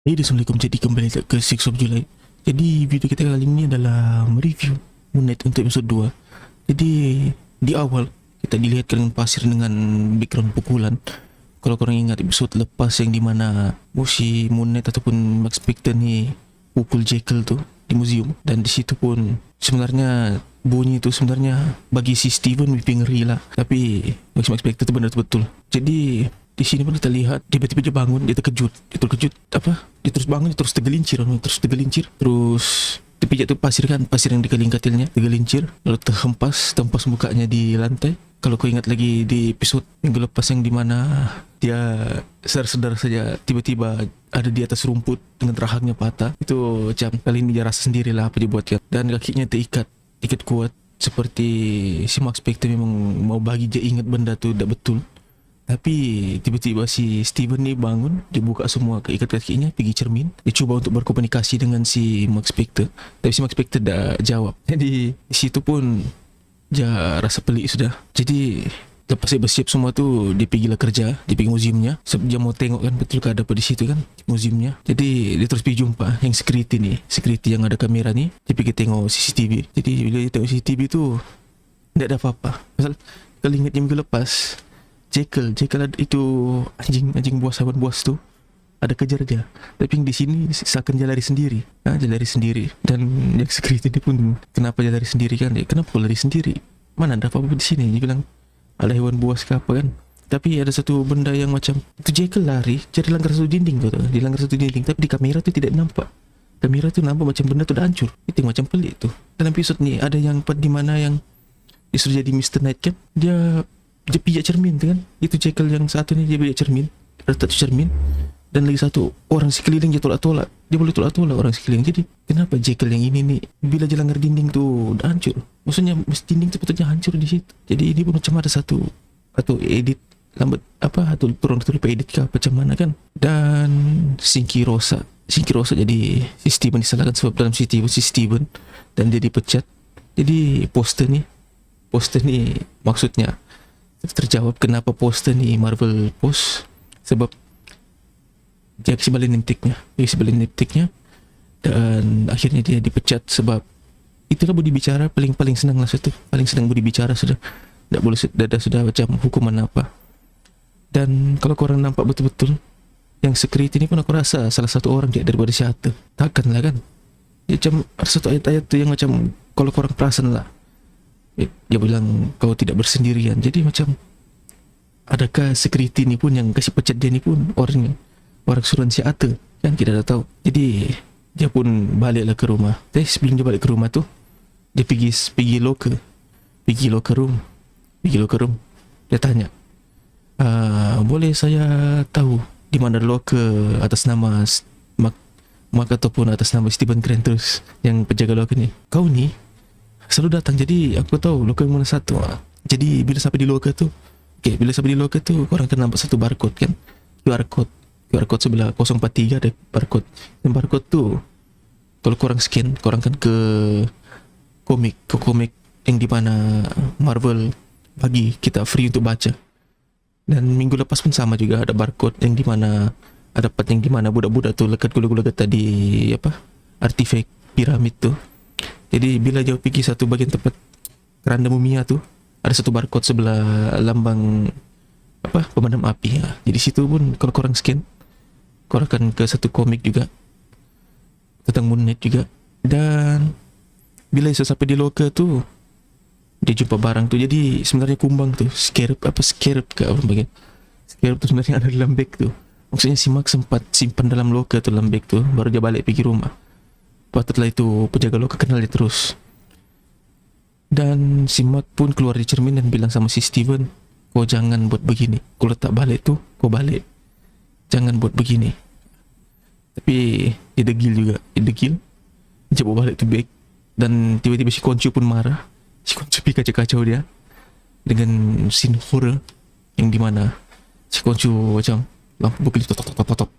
Hey, Assalamualaikum. Jadi kembali ke 6 of July. Jadi video kita kali ini adalah mereview Moon Knight untuk episode 2. Jadi di awal kita dilihatkan dengan pasir dengan background pukulan. Kalau korang ingat episode lepas yang dimana si Moon Knight ataupun Max Spector ni pukul Jekyll tu di museum. Dan di situ pun sebenarnya bunyi itu sebenarnya bagi si Steven lebih ngeri lah. Tapi Max Spector tu benar betul. Jadi di sini pun kita lihat tiba-tiba dia bangun, dia terkejut apa? Dia terus bangun, dia terus tergelincir, terus terpijak tu pasir yang dikeling katilnya, tergelincir, lalu tempas mukanya di lantai. Kalau kau ingat lagi di episode minggu lepas yang dimana dia sedar saja tiba-tiba ada di atas rumput dengan rahangnya patah, itu macam kali ini dia rasa sendirilah apa dia buatkan, dan kakinya terikat kuat seperti si Max Spector memang mau bagi dia ingat benda tu tak betul. Tapi tiba-tiba si Steven ni bangun, dia buka semua keikat kakinya, pergi cermin. Dia cuba untuk berkomunikasi dengan si Max Spector, tapi si Max Spector dah jawab. Jadi di situ pun dia rasa pelik sudah. Jadi lepas dia bersiap semua tu, dia pergilah kerja, dia pergi museumnya. Sebab dia mau tengok kan betul ke ada apa di situ kan, museumnya. Jadi dia terus pergi jumpa yang security yang ada kamera ni. Dia pergi tengok CCTV. Jadi bila dia tengok CCTV tu, tak ada apa-apa. Pasal kalau ingat yang minggu lepas, Jekyll ada itu anjing buas, hewan buas tu ada kejar dia. Tapi di sini seakan dia lari sendiri. Dia lari sendiri. Dan yang security dia pun, kenapa dia lari sendiri kan? Kenapa kau lari sendiri? Mana ada apa-apa di sini? Dia bilang ada hewan buas ke apa kan? Tapi ada satu benda yang macam itu, Jekyll lari, jadi langgar satu dinding tu. Dia langgar satu dinding, tapi di kamera tu tidak nampak. Kamera tu nampak macam benda tu dah hancur. Itu macam pelik tu. Dalam episode ni ada yang part di mana yang disuruh jadi Mr. Knight kan? Dia pijak cermin tu kan. Itu Jekyll yang satu ni, dia pijak cermin, letak tu cermin. Dan lagi satu, orang sekeliling dia tolak-tolak. Dia boleh tolak-tolak orang sekeliling. Jadi kenapa Jekyll yang ini ni bila je langgar dinding tu dah hancur? Maksudnya dinding tu patutnya hancur di situ. Jadi ini pun macam ada satu atau edit lambat apa, atau turun lupa edit ke macam mana kan. Dan Shinki Rosa jadi si Steven disalahkan sebab dalam CCTV si Steven, dan dia dipecat. Jadi poster ni maksudnya terjawab kenapa poster ni Marvel post, sebab dia kasi balik niptiknya, dan akhirnya dia dipecat. Sebab itulah budi bicara paling senang lah satu, paling senang budi bicara sudah, tak boleh sudah macam hukuman apa. Dan kalau korang nampak betul-betul yang security ni pun aku rasa salah satu orang dia daripada Shatter, takkan lah kan. Dia macam ada satu ayat-ayat tu yang macam kalau korang perasan lah, dia bilang kau tidak bersendirian. Jadi macam adakah security ni pun yang kasih pecat dia ni pun orang suruhan si Ate kan, kita dah tahu. Jadi dia pun baliklah ke rumah. Tapi sebelum dia balik ke rumah tu, dia pergi locker room. Dia tanya, boleh saya tahu di mana locker atas nama Mark ataupun atas nama Steven Grant, terus yang penjaga locker ni, kau ni selalu datang, jadi aku tahu locker mana satu. Jadi bila sampai di locker tu, korang akan nampak satu barcode kan, QR code sebelah 043 ada barcode. Dan barcode tu kalau korang scan, korang kan ke komik yang di mana Marvel bagi kita free untuk baca. Dan minggu lepas pun sama juga, ada barcode yang di mana ada part yang di mana budak-budak tu lekat gula-gula getah di artifak piramid tu. Jadi bila dia pergi satu bagian tempat keranda mumia tu, ada satu barcode sebelah lambang pemadam api. Jadi situ pun kalau korang scan, korang akan ke satu komik juga tentang Moon Knight juga. Dan bila sampai di locker tu, dia jumpa barang tu. Jadi sebenarnya kumbang tu, scarab ke apa bagian. Scarab tu sebenarnya ada dalam beg tu. Maksudnya si Mark sempat simpan dalam locker tu, dalam beg tu, baru dia balik pergi rumah. Patutlah itu penjaga locker kenal dia terus. Dan si Mark pun keluar di cermin dan bilang sama si Steven, kau jangan buat begini. Kalau tak balik tu, kau balik. Jangan buat begini. Tapi dia degil. Dia bawa balik tu beg. Dan tiba-tiba si Khonshu pun marah. Si Khonshu pergi kacau-kacau dia dengan scene horror yang dimana si Khonshu macam lampu berkelip tok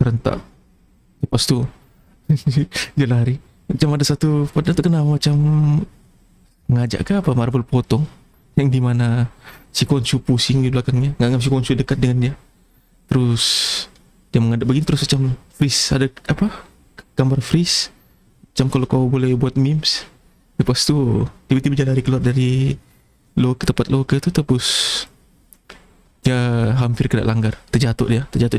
serentak. Lepas tu dia lari. Macam ada satu pada terkenal macam mengajak ke apa Marvel potong, yang dimana si Khonshu pusing di belakangnya, nganggap si Khonshu dekat dengan dia. Terus Dia menghadap begini terus macam freeze, ada apa, gambar freeze macam kalau kau boleh buat memes. Lepas tu tiba-tiba dia lari keluar dari tempat loker tu, terus dia hampir kena langgar, terjatuh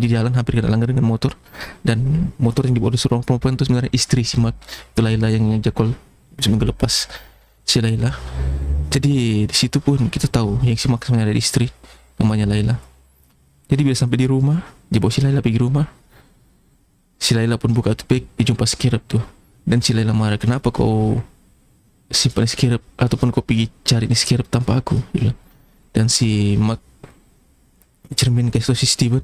di jalan, hampir kena langgar dengan motor. Dan motor yang dibawa oleh seorang perempuan tu sebenarnya isteri si Mark, itu Laila yang jakol seminggu lepas, si Laila. Jadi di situ pun kita tahu yang si Mark sebenarnya ada isteri namanya Laila. Jadi bila sampai di rumah, dia bawa si Laila pergi rumah. Si Laila pun buka tu bag, dia jumpa skirap tu. Dan si Laila marah, kenapa kau simpan skirap ataupun kau pergi cari ni skirap tanpa aku, dia bilang. Dan si Mark cermin kasih si Steven,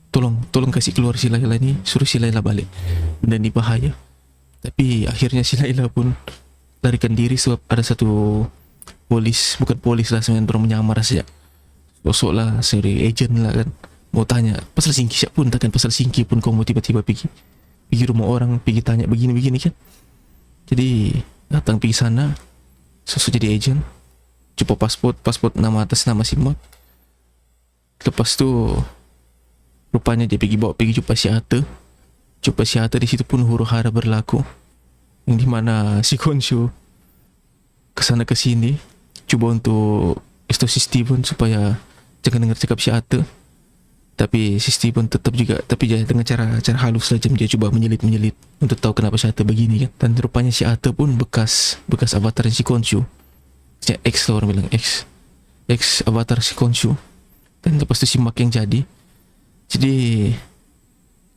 tolong kasih keluar si Laila ni, suruh si Laila balik, dan ini bahaya. Tapi akhirnya si Laila pun larikan diri sebab ada satu bukan polis lah sebenarnya, baru menyamar saja, sosok lah seri agent lah kan, mau tanya pasal singki siap pun, takkan pasal singki pun kau mau tiba-tiba pergi rumah orang, pergi tanya begini-begini kan. Jadi datang pergi sana, sosok jadi agent, jumpa pasport nama atas nama si Mark. Lepas tu rupanya dia pergi jumpa si Ata. Di situ pun huru-hara berlaku, yang dimana si Konshu kesana kesini cuba untuk si Steven supaya jangan dengar cakap si Ata. Tapi si Steven tetap juga, tapi dia dengan cara halus saja, dia cuba menyelit untuk tahu kenapa si Ata begini kan. Dan rupanya si Ata pun bekas avatar si Konshu, X lah orang bilang, X avatar si Konshu. Dan lepas tu si Mark yang jadi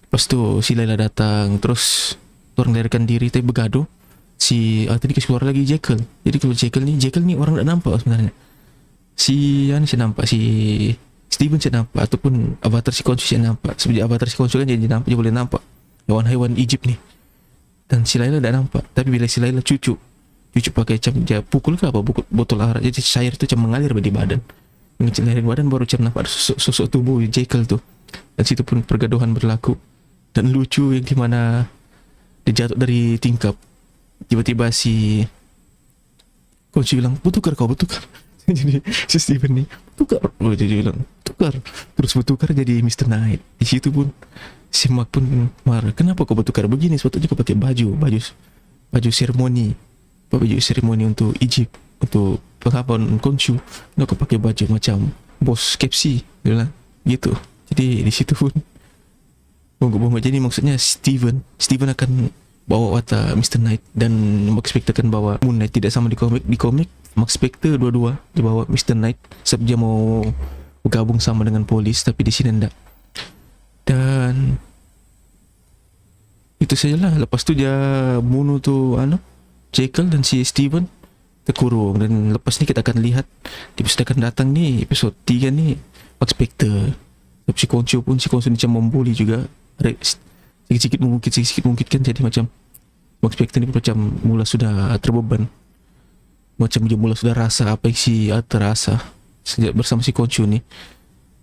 lepas tu si Laila datang, terus orang larikan diri tapi bergaduh. Tadi keluar lagi Jekyll. Jadi kalau Jekyll ni orang tak nampak sebenarnya. Saya nampak, si Steven saya nampak, ataupun avatar si Konshu saya nampak. Sebab avatar si Konshu kan dia boleh nampak haiwan-haiwan Egypt ni. Dan si Laila tak nampak. Tapi bila si Laila cucu pakai macam dia pukul ke apa, botol arak, jadi cair tu macam mengalir di badan. Mengalir badan, baru macam nampak sosok tubuh Jekyll tu. Dan situ pun pergaduhan berlaku. Dan lucu yang dimana dia jatuh dari tingkap. Tiba-tiba si Konshu bilang, bertukar. Jadi si Steven ni, bertukar. Dia bilang, bertukar. Terus bertukar jadi Mr. Knight. Di situ pun si Mark pun marah, kenapa kau bertukar begini? Sepatutnya kau pakai baju seremoni. Baju seremoni untuk Egypt, untuk pengakuan Konshu. Kau pakai baju macam bos KFC, dia bilang gitu. Jadi di situ pun bongkok-bongkok. Jadi maksudnya Steven akan bawa watak Mr. Knight, dan Mark Spector akan bawa Moon Knight. Tidak sama di komik Mark Spector dua-dua dia bawa Mr. Knight sebab dia mau bergabung sama dengan polis, tapi di sini enggak. Dan itu sajalah. Lepas tu dia bunuh tu Jekyll, dan si Steven terkurung. Dan lepas ni kita akan lihat di episode akan datang ni, episode 3 ni, Mark Spector. Si Konshu ni macam membuli juga, sedikit mungkin kan. Jadi macam Mark Spector ni macam mula sudah terbeban, macam dia mula sudah rasa apa yang si Ata rasa sejak bersama si Konshu ni.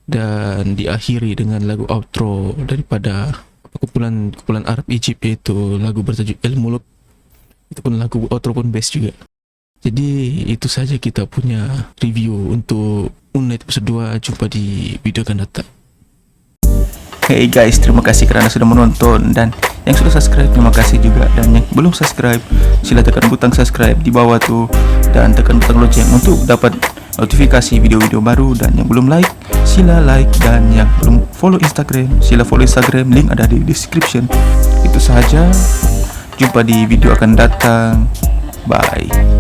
Dan diakhiri dengan lagu outro daripada kumpulan Arab Egypt, iaitu lagu bertajuk El Muluk. Itu pun lagu outro pun best juga. Jadi itu saja kita punya review untuk Moon Knight episode 2. Jumpa di video akan datang. Hey guys, terima kasih kerana sudah menonton, dan yang sudah subscribe terima kasih juga, dan yang belum subscribe sila tekan butang subscribe di bawah tu, dan tekan butang lonceng untuk dapat notifikasi video-video baru. Dan yang belum like sila like, dan yang belum follow Instagram sila follow Instagram, link ada di description. Itu sahaja, jumpa di video akan datang, bye.